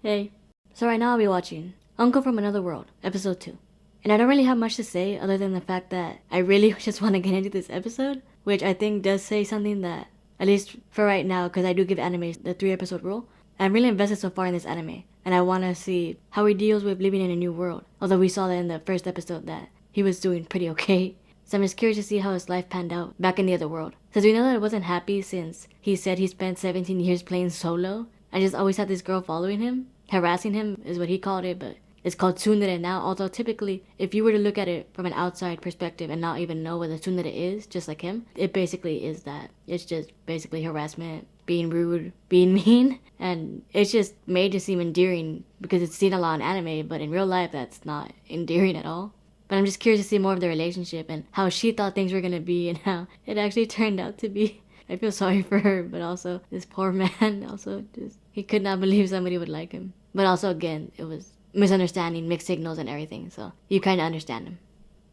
Hey. So right now I'll be watching Uncle from Another World, episode 2. And I don't really have much to say other than the fact that I really just want to get into this episode, which I think does say something that, at least for right now, because I do give anime the 3-episode rule, I'm really invested so far in this anime, and I want to see how he deals with living in a new world. Although we saw that in the first episode that he was doing pretty okay. So I'm just curious to see how his life panned out back in the other world. Since we know that it wasn't happy since he said he spent 17 years playing solo, I just always had this girl following him. Harassing him is what he called it, but it's called tsundere now. Although typically, if you were to look at it from an outside perspective and not even know what a tsundere is, just like him, it basically is that. It's just basically harassment, being rude, being mean, and it's just made to seem endearing because it's seen a lot in anime, but in real life that's not endearing at all. But I'm just curious to see more of their relationship and how she thought things were gonna be and how it actually turned out to be. I feel sorry for her, but also this poor man also just he could not believe somebody would like him. But also again, it was misunderstanding, mixed signals and everything, so you kinda understand him.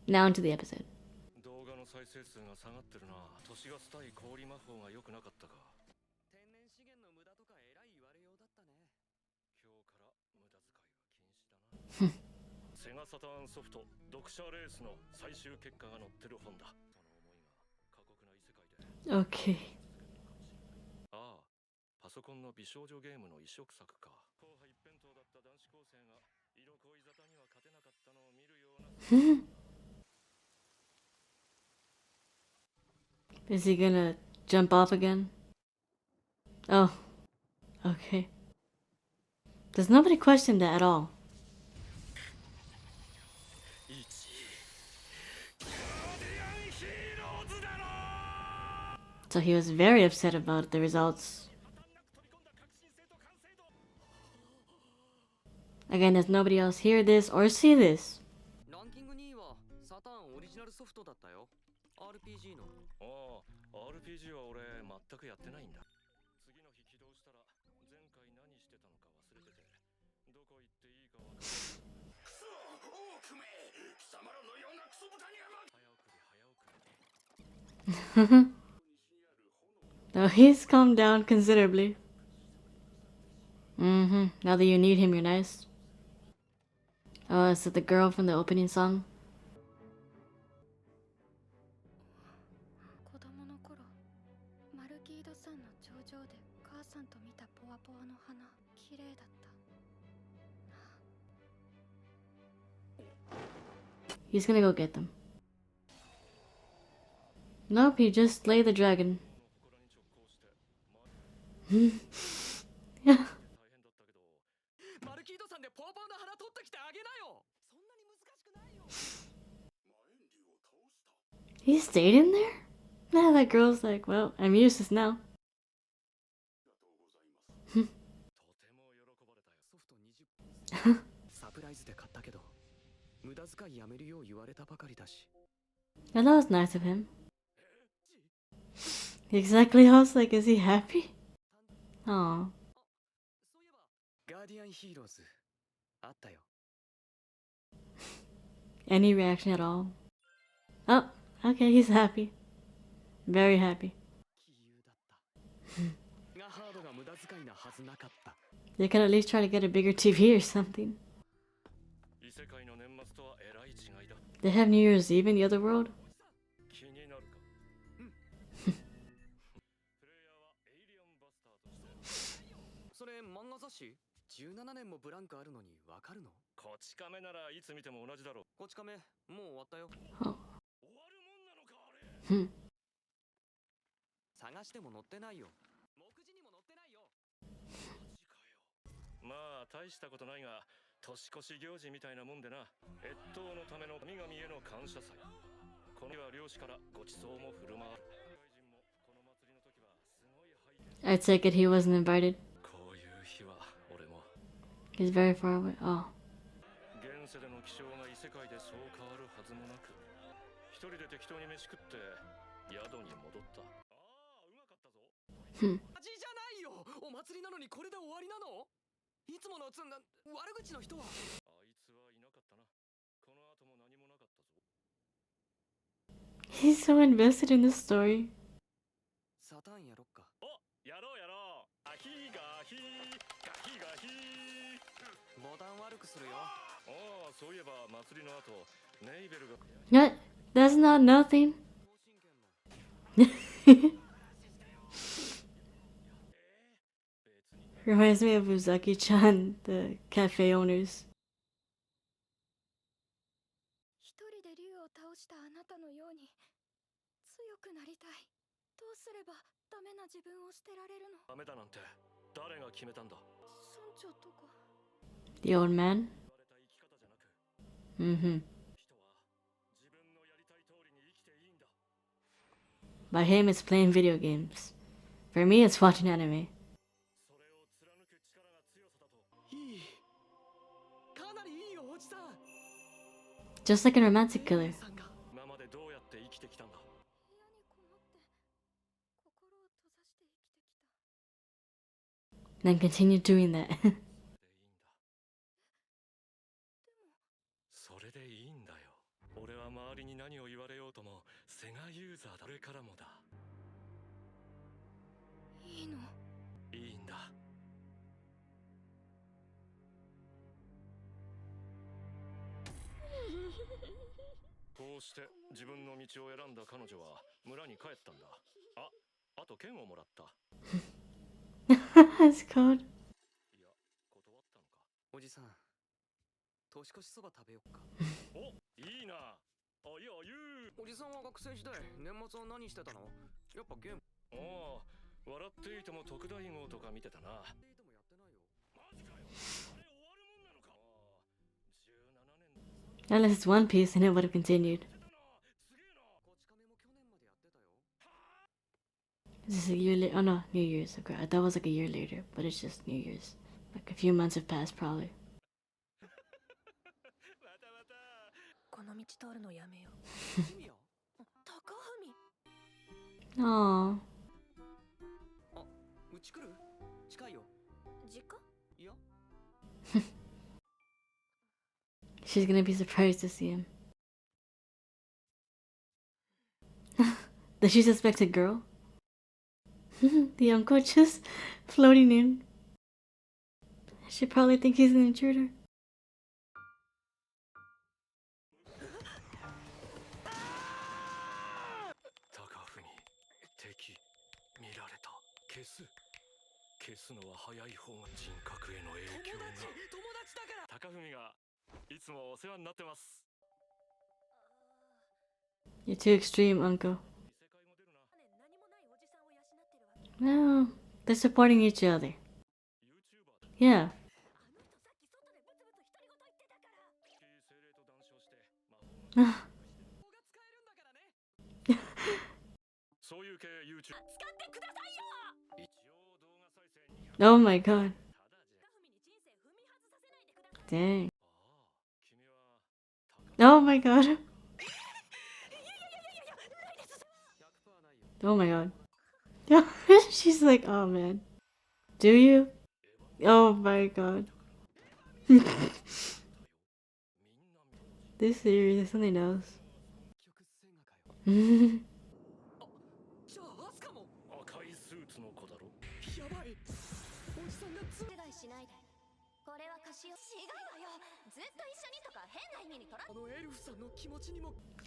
Now into the episode. Okay. Is he gonna jump off again? Oh, okay. Does nobody question that at all? So he was very upset about the results. Again, does nobody else hear this or see this? Oh, he's calmed down considerably. Now that you need him, you're nice. Oh, is it the girl from the opening song? He's gonna go get them. Nope, he just slayed the dragon. Yeah. He stayed in there? Nah, that girl's like, well, I'm useless now. That was nice of him. Exactly, I was like, is he happy? Aw. Any reaction at all? Oh, okay, he's happy. Very happy. They could at least try to get a bigger TV or something. They have New Year's Eve in the other world? Oh. I take it he wasn't invited. He's very far away. Oh. He's so invested in this story. What? That's not nothing. Reminds me of Uzaki-chan, the cafe owners. 一人で竜を倒したあなたのように強くなりたい。どうすればダメな自分を捨てられるの？ダメだなんて誰が決めたんだ？村長とか。The old man? Mm-hmm. By him, it's playing video games. For me, it's watching anime. Just like in Romantic Killer. Then continue doing that. それでいいんだよ。俺は周りに何を言われようともセガユーザーだ。これからもだ。いいの？いいんだ。こうして自分の道を選んだ彼女は村に帰ったんだ。あと剣をもらった。It's cold. いや、断ったのか。おじさん、年越しそば食べよっか。お、いいな。あ、いや、おじさんは学生時代、年末は何してたの？やっぱゲーム。ああ、笑っていても特大号とか見てたな。マジかよ。あれ終わるもんなのか。17年。 Unless it's One Piece, and it would have continued. This is a year later. Oh no, New Year's. Okay, I thought it was like a year later, but it's just New Year's. Like a few months have passed, probably. この道通るのやめよう。高文。Aww. あ、うち来る？近いよ。実家？いや。She's gonna be surprised to see him. Does she suspect a girl? The uncle just floating in. She probably think he's an intruder. You're too extreme, uncle. No, they're supporting each other. Yeah. Oh my god. Dang. Oh my god. Oh my god. She's like, oh man. Do you? Oh my god. This series is something else.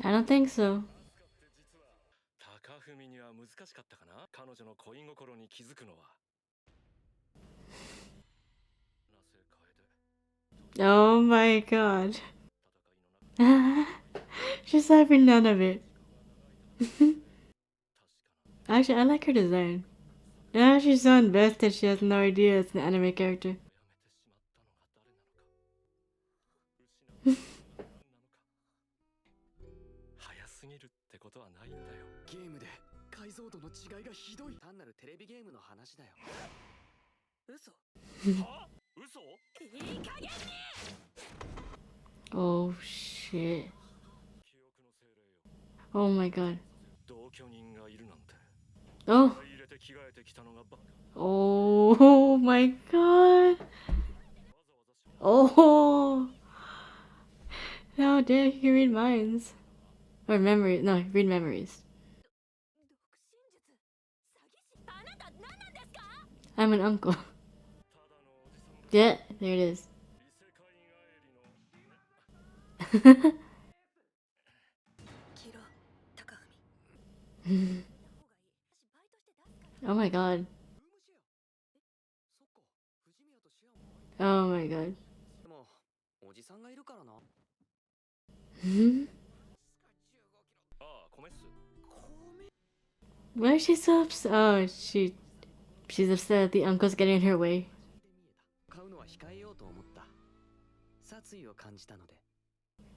I don't think so. 高文には難しかったかな。彼女の恋心に気づくのは。Oh my god. She's having none of it. Actually, I like her design. Yeah, she's so invested she has no idea it's an anime character. 早すぎるってことはないんだよ。ゲームで解像度の違いがひどい。単なるテレビゲームの話だよ。嘘？は？嘘？いい加減に。 Oh shit. Oh my god. 同居人がいるなんて。Oh. 入れて着替えてきたのがバカ。 Oh my god. Oh. How dare you read minds? Or memories. No, read memories. I'm an uncle. Yeah, there it is. Oh my god. Oh my god. でもおじさんがいるからな。 Why is she so upset? Oh, she's upset that the uncle's getting in her way. 買うのは控えようと思った。殺意を感じたので。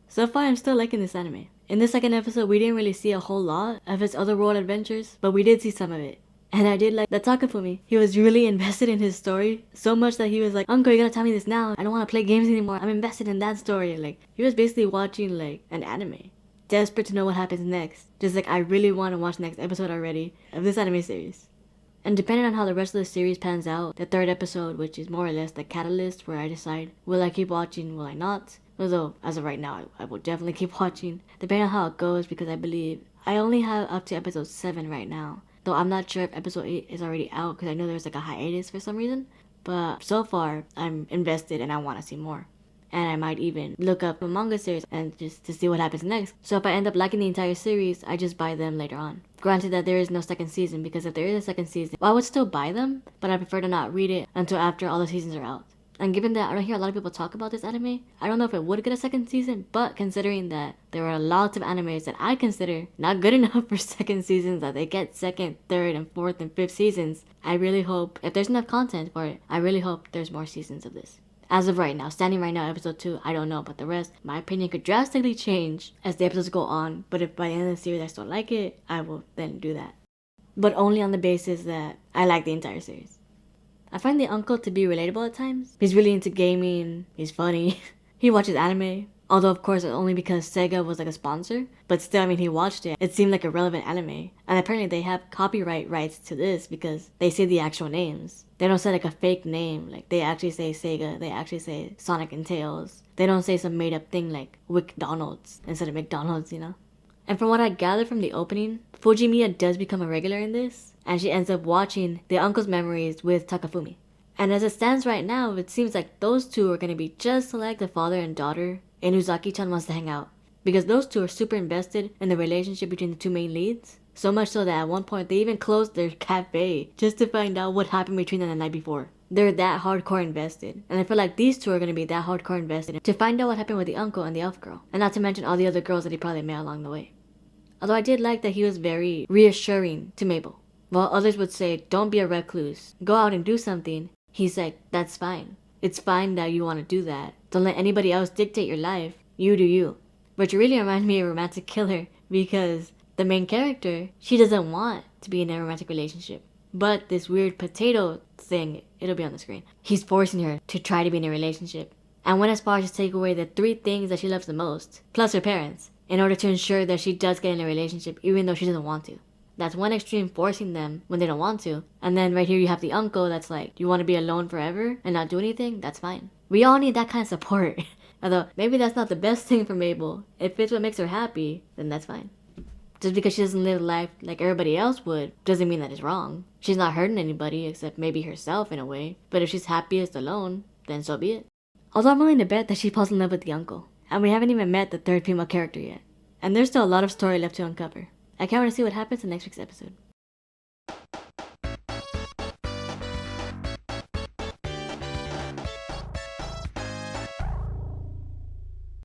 So far, I'm still liking this anime. In the second episode, we didn't really see a whole lot of his otherworld adventures, but we did see some of it. And I did like that Takafumi. He was really invested in his story, so much that he was like, Uncle, you gotta tell me this now. I don't want to play games anymore. I'm invested in that story. Like, he was basically watching like an anime. Desperate to know what happens next. Just like, I really want to watch the next episode already of this anime series. And depending on how the rest of the series pans out, the third episode, which is more or less the catalyst where I decide, will I keep watching, will I not? Although, as of right now, I will definitely keep watching, depending on how it goes, because I believe I only have up to episode 7 right now. Though I'm not sure if episode 8 is already out, because I know there's like a hiatus for some reason. But so far, I'm invested and I want to see more. And I might even look up a manga series and just to see what happens next. So if I end up liking the entire series, I just buy them later on. Granted that there is no second season, because if there is a second season, well, I would still buy them, but I prefer to not read it until after all the seasons are out. And given that I don't hear a lot of people talk about this anime, I don't know if it would get a second season, but considering that there are lots of animes that I consider not good enough for second seasons, that they get second, third, and fourth, and fifth seasons, I really hope, if there's enough content for it, I really hope there's more seasons of this. As of right now, standing right now, episode 2, I don't know, but the rest, my opinion could drastically change as the episodes go on, but if by the end of the series I still like it, I will then do that. But only on the basis that I like the entire series. I find the uncle to be relatable at times. He's really into gaming, he's funny, he watches anime. Although of course only because Sega was like a sponsor, but still, I mean, he watched it. It seemed like a relevant anime. And apparently they have copyright rights to this because they say the actual names. They don't say like a fake name, like they actually say Sega, they actually say Sonic and Tails. They don't say some made up thing like WickDonald's instead of McDonald's, you know? And from what I gathered from the opening, Fujimiya does become a regular in this, and she ends up watching the uncle's memories with Takafumi. And as it stands right now, it seems like those two are going to be just like the father and daughter, and Uzaki-chan wants to hang out. Because those two are super invested in the relationship between the two main leads. So much so that at one point they even closed their cafe just to find out what happened between them the night before. They're that hardcore invested. And I feel like these two are going to be that hardcore invested to find out what happened with the uncle and the elf girl. And not to mention all the other girls that he probably met along the way. Although I did like that he was very reassuring to Mabel. While others would say, don't be a recluse, go out and do something, he's like, that's fine. It's fine that you want to do that. Don't let anybody else dictate your life. You do you. Which really reminds me of Romantic Killer, because the main character, she doesn't want to be in a romantic relationship. But this weird potato thing, it'll be on the screen, he's forcing her to try to be in a relationship. And went as far as to take away the 3 things that she loves the most, plus her parents, in order to ensure that she does get in a relationship even though she doesn't want to. That's one extreme, forcing them when they don't want to. And then right here you have the uncle that's like, do you want to be alone forever and not do anything? That's fine. We all need that kind of support. Although maybe that's not the best thing for Mabel. If it's what makes her happy, then that's fine. Just because she doesn't live life like everybody else would, doesn't mean that it's wrong. She's not hurting anybody except maybe herself in a way. But if she's happiest alone, then so be it. Although I'm willing to bet that she falls in love with the uncle. And we haven't even met the third female character yet. And there's still a lot of story left to uncover. I can't wait to see what happens in next week's episode.